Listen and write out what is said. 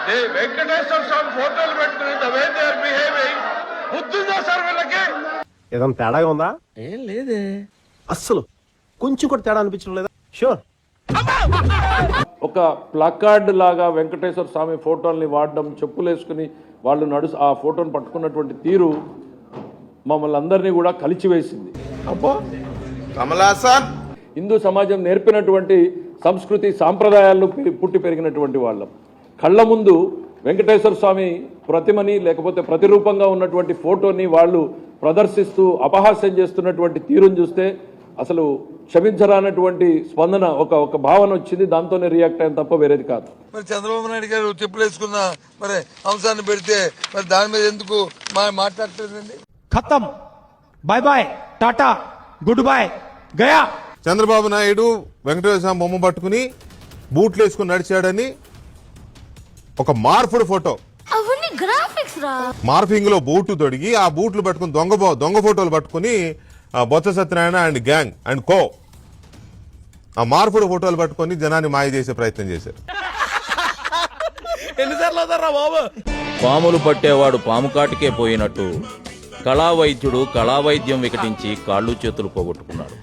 వెంకటేశ్వర స్వామి ఫోటోలు పెట్టుకుని బుద్ధిందా సార్ వీళ్ళకి? ఏదైనా తేడాగా ఉందా? ఏం లేదే. అస్సలు కొంచెం కూడా తేడా అనిపించడం లేదా? షూర్. ఒక ప్లకార్డ్ లాగా వెంకటేశ్వర స్వామి ఫోటోల్ని వాడడం, చెప్పులేసుకుని వాళ్ళు ఆ ఫోటోని పట్టుకున్నటువంటి తీరు మమ్మల్ని అందరినీ కూడా కలిచివేసింది. అబ్బో కమలాసన్, హిందూ సమాజం నేర్పినటువంటి సంస్కృతి సాంప్రదాయాలను పుట్టి పెరిగినటువంటి వాళ్ళం. కళ్ళ ముందు వెంకటేశ్వర స్వామి ప్రతిమని లేకపోతే ప్రతిరూపంగా ఉన్నటువంటి ఫోటోని వాళ్ళు ప్రదర్శిస్తూ అపహాస్యం చేస్తున్నటువంటి తీరును చూస్తే అసలు క్షమించరానటువంటి స్పందన, ఒక భావన వచ్చింది. దాంతోనే రియాక్ట్ అయిన తప్ప వేరేది కాదు. మరి చంద్రబాబు నాయుడు గారు చెప్పులేసుకున్న మరి అంశాన్ని పెడితే మరి దాని మీద ఎందుకు మాట్లాడుతుందండి? ఖతం, బాయ్ బాయ్, టాటా, గుడ్ బాయ్, గయా. చంద్రబాబు నాయుడు వెంకటేశ్వర స్వామి బొమ్మ పట్టుకుని బూట్లు వేసుకుని నడిచాడని ఒక మార్పుడు ఫోటో, మార్ఫింగ్ లో బూట్లు తొడిగి ఆ బూట్లు పట్టుకుని దొంగ ఫోటోలు పట్టుకుని Botsa Satyanarayana and gang and co ఆ మార్పుడు ఫోటోలు పట్టుకుని జనాన్ని మాయ చేసే ప్రయత్నం చేశారు. పాములు పట్టేవాడు పాము కాటికే పోయినట్టు కళావైద్యుడు కళావైద్యం వికటించి కాళ్ళు చేతులు పోగొట్టుకున్నాడు.